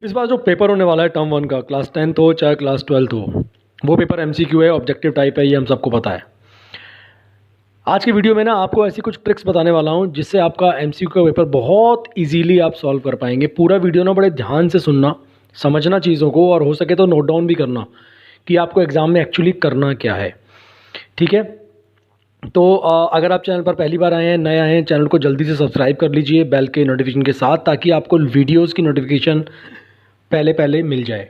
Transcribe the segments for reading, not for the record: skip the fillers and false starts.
इस बार जो पेपर होने वाला है टर्म वन का, क्लास 10th हो चाहे क्लास 12th हो, वो पेपर एमसीक्यू है, ऑब्जेक्टिव टाइप है, ये हम सबको पता है। आज की वीडियो में ना आपको ऐसी कुछ ट्रिक्स बताने वाला हूँ जिससे आपका एमसीक्यू का पेपर बहुत इजीली आप सॉल्व कर पाएंगे। पूरा वीडियो ना बड़े ध्यान से सुनना, समझना चीज़ों को, और हो सके तो नोट डाउन भी करना कि आपको एग्ज़ाम में एक्चुअली करना क्या है। ठीक है, तो अगर आप चैनल पर पहली बार आए हैं, नए आए हैं, चैनल को जल्दी से सब्सक्राइब कर लीजिए बेल के नोटिफिकेशन के साथ, ताकि आपको वीडियोज़ की नोटिफिकेशन पहले पहले मिल जाए।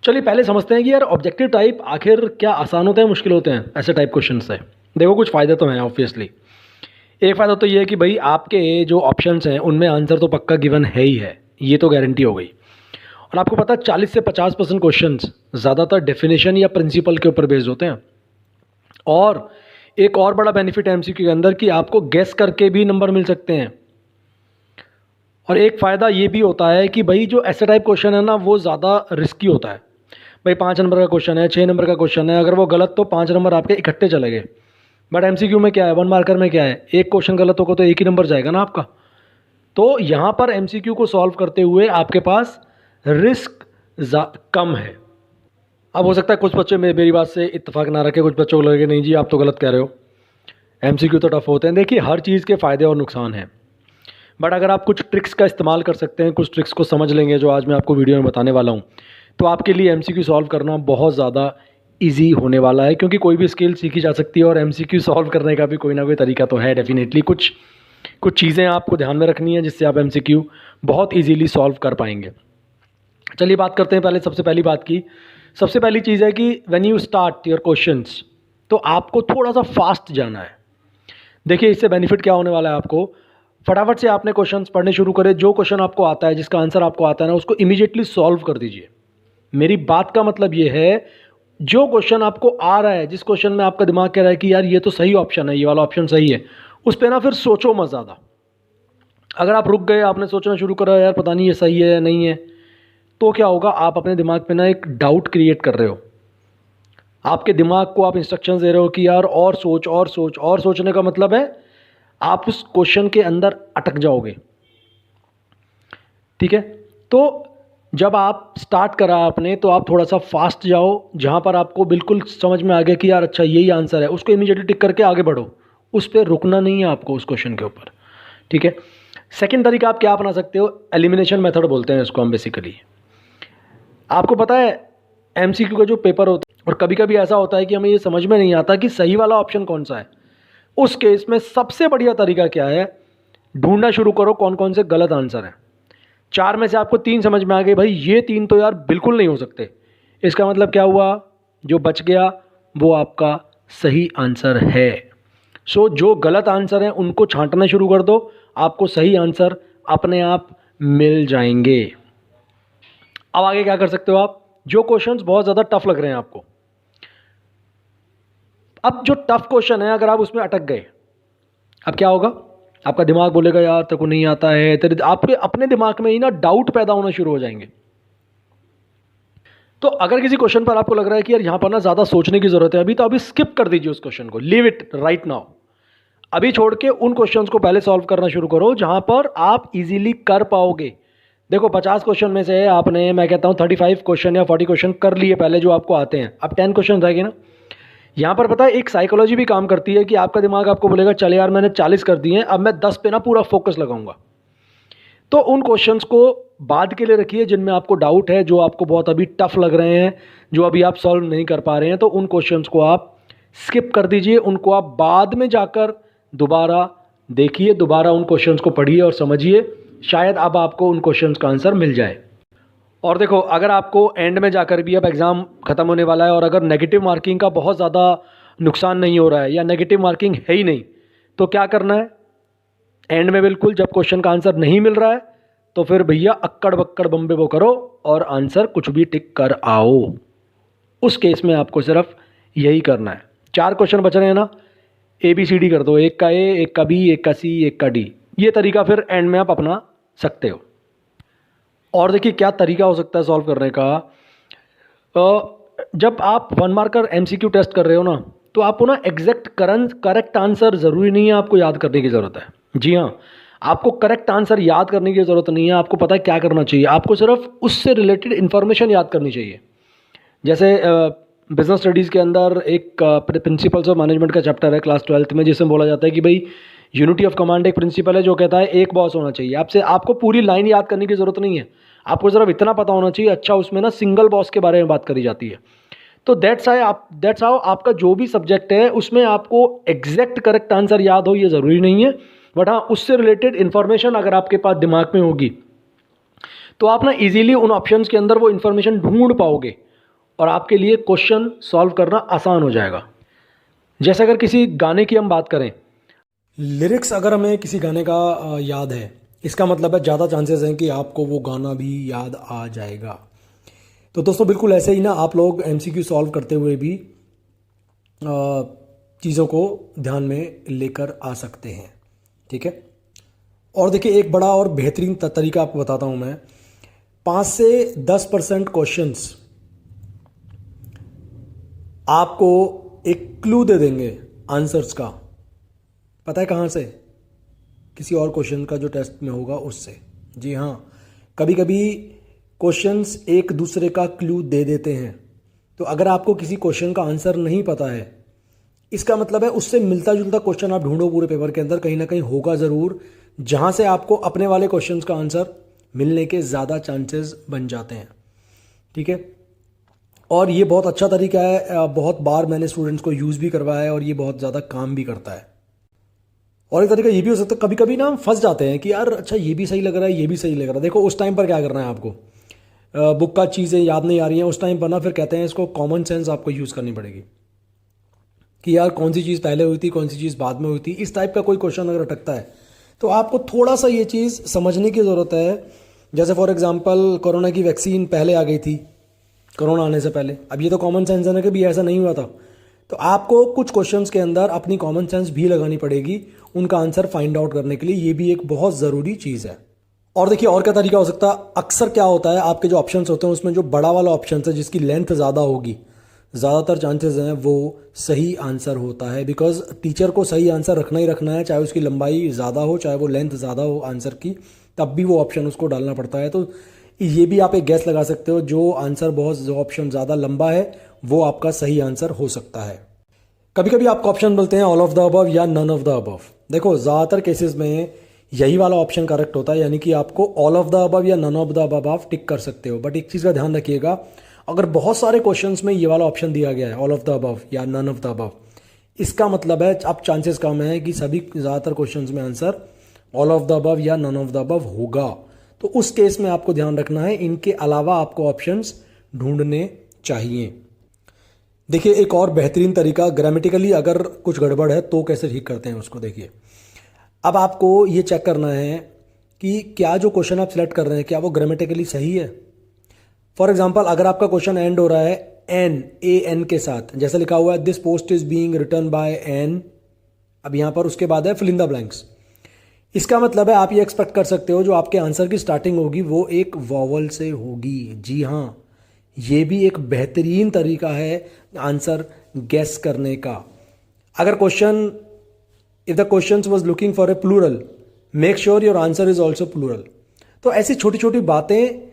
चलिए पहले समझते हैं कि यार ऑब्जेक्टिव टाइप आखिर क्या आसान होते हैं, मुश्किल होते हैं ऐसे टाइप क्वेश्चन से। देखो कुछ फ़ायदे तो हैं ऑब्वियसली। एक फ़ायदा तो ये है कि भाई आपके जो ऑप्शंस हैं उनमें आंसर तो पक्का गिवन है ही है, ये तो गारंटी हो गई। और आपको पता है 40 से 50% क्वेश्चन ज़्यादातर डेफिनेशन या प्रिंसिपल के ऊपर बेस्ड होते हैं। और एक और बड़ा बेनिफिट है एमसीक्यू के अंदर कि आपको गेस करके भी नंबर मिल सकते हैं। और एक फ़ायदा ये भी होता है कि भाई जो ऐसे टाइप क्वेश्चन है ना, वो ज़्यादा रिस्की होता है। भाई 5 नंबर का क्वेश्चन है, 6 नंबर का क्वेश्चन है, अगर वो गलत तो 5 नंबर आपके इकट्ठे चले गए। बट एमसीक्यू में क्या है, 1 मार्कर में क्या है, एक क्वेश्चन गलत होगा तो एक ही नंबर जाएगा ना आपका। तो यहाँ पर एमसीक्यू को सॉल्व करते हुए आपके पास रिस्क कम है। अब हो सकता है कुछ बच्चे मेरी बात से इत्तेफाक ना रखे, कुछ बच्चों को लगे नहीं जी आप तो गलत कह रहे हो, एमसीक्यू तो टफ होते हैं। देखिए हर चीज़ के फ़ायदे और नुकसान हैं, बट अगर आप कुछ ट्रिक्स का इस्तेमाल कर सकते हैं, कुछ ट्रिक्स को समझ लेंगे जो आज मैं आपको वीडियो में बताने वाला हूँ, तो आपके लिए एमसीक्यू सॉल्व करना बहुत ज़्यादा इजी होने वाला है। क्योंकि कोई भी स्किल सीखी जा सकती है और एमसीक्यू सॉल्व करने का भी कोई ना कोई तरीका तो है डेफिनेटली। कुछ कुछ चीज़ें आपको ध्यान में रखनी है जिससे आप एमसीक्यू बहुत ईजीली सॉल्व कर पाएंगे। चलिए बात करते हैं पहले सबसे पहली बात की। सबसे पहली चीज़ है कि when you start your questions, तो आपको थोड़ा सा फास्ट जाना है। देखिए इससे बेनिफिट क्या होने वाला है आपको, फटाफट से आपने क्वेश्चंस पढ़ने शुरू करें। जो क्वेश्चन आपको आता है, जिसका आंसर आपको आता है ना, उसको इमीडिएटली सॉल्व कर दीजिए। मेरी बात का मतलब ये है, जो क्वेश्चन आपको आ रहा है, जिस क्वेश्चन में आपका दिमाग कह रहा है कि यार ये तो सही ऑप्शन है, ये वाला ऑप्शन सही है, उस पर ना फिर सोचो मत ज़्यादा। अगर आप रुक गए, आपने सोचना शुरू करा यार पता नहीं ये सही है या नहीं है, तो क्या होगा, आप अपने दिमाग पे ना एक डाउट क्रिएट कर रहे हो। आपके दिमाग को आप इंस्ट्रक्शंस दे रहे हो कि यार और सोच और सोच। और सोचने का मतलब है आप उस क्वेश्चन के अंदर अटक जाओगे। ठीक है, तो जब आप स्टार्ट करा आपने, तो आप थोड़ा सा फास्ट जाओ। जहाँ पर आपको बिल्कुल समझ में आ गया कि यार अच्छा यही आंसर है, उसको इमीडिएटली टिक करके आगे बढ़ो। उस पर रुकना नहीं है आपको उस क्वेश्चन के ऊपर। ठीक है, सेकंड तरीका आप क्या अपना सकते हो, एलिमिनेशन मेथड बोलते हैं इसको हम बेसिकली। आपको पता है एमसीक्यू का जो पेपर होता है, और कभी कभी ऐसा होता है कि हमें ये समझ में नहीं आता कि सही वाला ऑप्शन कौन सा है। उस केस में सबसे बढ़िया तरीका क्या है, ढूंढना शुरू करो कौन कौन से गलत आंसर हैं। 4 में से आपको 3 समझ में आ गए, भाई ये 3 तो यार बिल्कुल नहीं हो सकते। इसका मतलब क्या हुआ, जो बच गया वो आपका सही आंसर है। सो जो गलत आंसर हैं उनको छांटना शुरू कर दो, आपको सही आंसर अपने आप मिल जाएंगे। अब आगे क्या कर सकते हो आप, जो क्वेश्चंस बहुत ज़्यादा टफ लग रहे हैं आपको, अब जो टफ क्वेश्चन है अगर आप उसमें अटक गए, अब क्या होगा, आपका दिमाग बोलेगा यार तेरे को नहीं आता है, तेरे आपके अपने दिमाग में ही ना डाउट पैदा होना शुरू हो जाएंगे। तो अगर किसी क्वेश्चन पर आपको लग रहा है कि यार यहाँ पर ना ज़्यादा सोचने की ज़रूरत है अभी, तो अभी स्किप कर दीजिए उस क्वेश्चन को, लीव इट राइट नाउ। अभी छोड़ के उन क्वेश्चंस को पहले सॉल्व करना शुरू करो जहाँ पर आप इजीली कर पाओगे। देखो 50 क्वेश्चन में से आपने, मैं कहता हूँ 35 क्वेश्चन या 40 क्वेश्चन कर लिए पहले जो आपको आते हैं, अब 10 क्वेश्चन रहेंगे ना। यहाँ पर पता है एक साइकोलॉजी भी काम करती है कि आपका दिमाग आपको बोलेगा चल यार मैंने 40 कर दिए हैं, अब मैं 10 पे ना पूरा फोकस लगाऊंगा। तो उन क्वेश्चंस को बाद के लिए रखिए जिनमें आपको डाउट है, जो आपको बहुत अभी टफ लग रहे हैं, जो अभी आप सॉल्व नहीं कर पा रहे हैं, तो उन क्वेश्चंस को आप स्किप कर दीजिए। उनको आप बाद में जाकर दोबारा देखिए, दोबारा उन क्वेश्चंस को पढ़िए और समझिए, शायद अब आपको उन क्वेश्चंस का आंसर मिल जाए। और देखो अगर आपको एंड में जाकर भी, अब एग्ज़ाम ख़त्म होने वाला है, और अगर नेगेटिव मार्किंग का बहुत ज़्यादा नुकसान नहीं हो रहा है या नेगेटिव मार्किंग है ही नहीं, तो क्या करना है, एंड में बिल्कुल जब क्वेश्चन का आंसर नहीं मिल रहा है, तो फिर भैया अक्कड़ बक्कड़ बम्बे वो करो और आंसर कुछ भी टिक कर आओ। उस केस में आपको सिर्फ यही करना है। 4 क्वेश्चन बच रहे हैं ना, ABCD कर दो, एक का ए, एक का बी, एक का सी, एक का डी। ये तरीका फिर एंड में आप अपना सकते हो। और देखिए क्या तरीका हो सकता है सॉल्व करने का, जब आप 1 मार्कर MCQ टेस्ट कर रहे हो ना, तो आपको ना एग्जैक्ट करेक्ट आंसर ज़रूरी नहीं है आपको याद करने की ज़रूरत है। जी हाँ, आपको करेक्ट आंसर याद करने की ज़रूरत नहीं है, आपको पता है क्या करना चाहिए, आपको सिर्फ उससे रिलेटेड इन्फॉर्मेशन याद करनी चाहिए। जैसे बिजनेस स्टडीज़ के अंदर एक प्रिंसिपल्स ऑफ मैनेजमेंट का चैप्टर है क्लास 12th में, जिसमें बोला जाता है कि भाई यूनिटी ऑफ कमांड एक प्रिंसिपल है जो कहता है एक बॉस होना चाहिए। आपको पूरी लाइन याद करने की ज़रूरत नहीं है, आपको सिर्फ इतना पता होना चाहिए। अच्छा, उसमें ना सिंगल बॉस के बारे में बात करी जाती है। तो दैट्स हाउ आपका जो भी सब्जेक्ट है उसमें आपको एग्जैक्ट करेक्ट आंसर याद हो ये ज़रूरी नहीं है, बट हाँ उससे रिलेटेड इन्फॉर्मेशन अगर आपके पास दिमाग में होगी तो आप ना इजीली उन ऑप्शंस के अंदर वो इन्फॉर्मेशन ढूंढ पाओगे और आपके लिए क्वेश्चन सॉल्व करना आसान हो जाएगा। जैसे अगर किसी गाने की हम बात करें, लिरिक्स अगर हमें किसी गाने का याद है, इसका मतलब है ज़्यादा चांसेस हैं कि आपको वो गाना भी याद आ जाएगा। तो दोस्तों बिल्कुल ऐसे ही ना आप लोग एमसीक्यू सॉल्व करते हुए भी चीज़ों को ध्यान में लेकर आ सकते हैं, ठीक है। और देखिए एक बड़ा और बेहतरीन तरीका आपको बताता हूँ मैं। 5 से 10% क्वेश्चंस आपको एक क्लू दे देंगे आंसर्स का। पता है कहाँ से? किसी और क्वेश्चन का जो टेस्ट में होगा उससे। जी हाँ, कभी कभी क्वेश्चंस एक दूसरे का क्लू दे देते हैं। तो अगर आपको किसी क्वेश्चन का आंसर नहीं पता है, इसका मतलब है उससे मिलता जुलता क्वेश्चन आप ढूंढो पूरे पेपर के अंदर, कहीं ना कहीं होगा ज़रूर, जहाँ से आपको अपने वाले क्वेश्चंस का आंसर मिलने के ज़्यादा चांसेस बन जाते हैं, ठीक है। और ये बहुत अच्छा तरीका है, बहुत बार मैंने स्टूडेंट्स को यूज़ भी करवाया है और ये बहुत ज़्यादा काम भी करता है। और एक तरीका ये भी हो सकता है, कभी कभी ना हम फंस जाते हैं कि यार अच्छा ये भी सही लग रहा है, ये भी सही लग रहा है। देखो उस टाइम पर क्या करना है आपको, बुक का चीज़ें याद नहीं आ रही हैं उस टाइम पर ना, फिर कहते हैं इसको कॉमन सेंस आपको यूज़ करनी पड़ेगी कि यार कौन सी चीज़ पहले हुई थी, कौन सी चीज़ बाद में हुई थी। इस टाइप का कोई क्वेश्चन अगर अटकता है तो आपको थोड़ा सा ये चीज़ समझने की ज़रूरत है। जैसे फॉर एग्जांपल कोरोना की वैक्सीन पहले आ गई थी, कोरोना आने से पहले। अब ये तो कॉमन सेंस है ना कि भी ऐसा नहीं हुआ था, तो आपको कुछ क्वेश्चंस के अंदर अपनी कॉमन सेंस भी लगानी पड़ेगी उनका आंसर फाइंड आउट करने के लिए। ये भी एक बहुत ज़रूरी चीज़ है। और देखिए और क्या तरीका हो सकता है, अक्सर क्या होता है आपके जो ऑप्शंस होते हैं उसमें जो बड़ा वाला ऑप्शन है जिसकी लेंथ ज़्यादा होगी, ज़्यादातर चांसेस हैं वो सही आंसर होता है। बिकॉज टीचर को सही आंसर रखना ही रखना है, चाहे उसकी लंबाई ज़्यादा हो चाहे वो लेंथ ज़्यादा हो आंसर की, तब भी वो ऑप्शन उसको डालना पड़ता है। तो ये भी आप एक गैस लगा सकते हो, जो ऑप्शन ज़्यादा लंबा है वो आपका सही आंसर हो सकता है। कभी कभी आपको ऑप्शन बोलते हैं ऑल ऑफ द अबव या नन ऑफ द अबव। देखो ज़्यादातर केसेस में यही वाला ऑप्शन करेक्ट होता है, यानी कि आपको ऑल ऑफ द अबव या नन ऑफ द अबव आप टिक कर सकते हो। बट एक चीज़ का ध्यान रखिएगा, अगर बहुत सारे क्वेश्चंस में ये वाला ऑप्शन दिया गया है ऑल ऑफ द अबव या नन ऑफ द अबव, इसका मतलब है अब चांसेस कम है कि सभी ज़्यादातर क्वेश्चंस में answer all of the above या नन ऑफ द अबव होगा। तो उस केस में आपको ध्यान रखना है इनके अलावा आपको ऑप्शंस ढूंढने चाहिए। देखिए एक और बेहतरीन तरीका, ग्रामेटिकली अगर कुछ गड़बड़ है तो कैसे ठीक करते हैं उसको। देखिए अब आपको ये चेक करना है कि क्या जो क्वेश्चन आप सिलेक्ट कर रहे हैं क्या वो ग्रामेटिकली सही है। फॉर एग्जाम्पल अगर आपका क्वेश्चन एंड हो रहा है एन के साथ, जैसे लिखा हुआ है this post is being written by an, अब यहाँ पर उसके बाद है फिल इन द ब्लैंक्स, इसका मतलब है आप ये एक्सपेक्ट कर सकते हो जो आपके आंसर की स्टार्टिंग होगी वो एक वॉवल से होगी। जी हाँ, ये भी एक बेहतरीन तरीका है आंसर गेस करने का। अगर question if the question was looking for a plural, make sure your answer is also plural. तो ऐसी छोटी छोटी बातें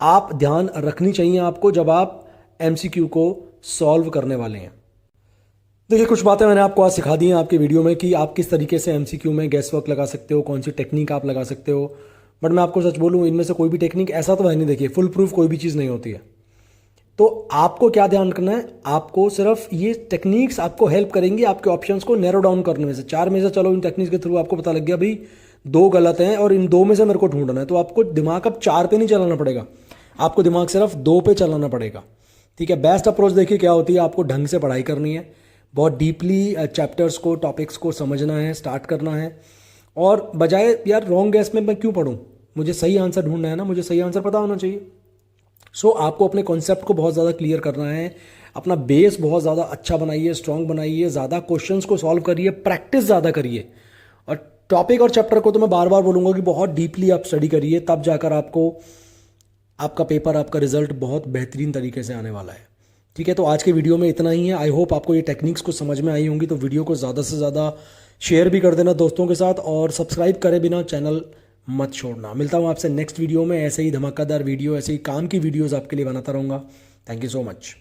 आप ध्यान रखनी चाहिए आपको जब आप एमसीक्यू को सॉल्व करने वाले हैं। देखिए कुछ बातें मैंने आपको आज सिखा दी हैं आपके वीडियो में कि आप किस तरीके से एमसीक्यू में गेस वर्क लगा सकते हो, कौन सी टेक्निक आप लगा सकते हो। बट मैं आपको सच बोलूँ इनमें से कोई भी टेक्निक ऐसा तो है नहीं, देखिए फुल प्रूफ कोई भी चीज़ नहीं होती है। तो आपको क्या ध्यान रखना है, आपको सिर्फ ये टेक्निक्स आपको हेल्प करेंगी आपके ऑप्शंस को नैरो डाउन करने में से। 4 में से चलो इन टेक्निक्स के थ्रू आपको पता लग गया भाई 2 गलत हैं और इन 2 में से मेरे को ढूंढना है, तो आपको दिमाग अब 4 पे नहीं चलाना पड़ेगा, आपको दिमाग सिर्फ 2 पे चलाना पड़ेगा, ठीक है। बेस्ट अप्रोच देखिए क्या होती है, आपको ढंग से पढ़ाई करनी है, बहुत डीपली चैप्टर्स को टॉपिक्स को समझना है, स्टार्ट करना है। और बजाय यार रॉन्ग गैस में मैं क्यों पढ़ूँ, मुझे सही आंसर ढूंढना है ना, मुझे सही आंसर पता होना चाहिए। सो आपको अपने कॉन्सेप्ट को बहुत ज़्यादा क्लियर करना है, अपना बेस बहुत ज़्यादा अच्छा बनाइए, स्ट्रॉन्ग बनाइए, ज़्यादा क्वेश्चंस को सॉल्व करिए, प्रैक्टिस ज़्यादा करिए। और टॉपिक और चैप्टर को तो मैं बार बार बोलूँगा कि बहुत डीपली आप स्टडी करिए, तब जाकर आपको आपका पेपर, आपका रिजल्ट बहुत बेहतरीन तरीके से आने वाला है, ठीक है। तो आज के वीडियो में इतना ही है। आई होप आपको ये टेक्निक्स को समझ में आई होंगी, तो वीडियो को ज़्यादा से ज़्यादा शेयर भी कर देना दोस्तों के साथ, और सब्सक्राइब करे बिना चैनल मत छोड़ना। मिलता हूँ आपसे नेक्स्ट वीडियो में, ऐसे ही धमाकेदार वीडियो, ऐसे ही काम की वीडियोज़ आपके लिए बनाता रहूँगा। Thank you so much.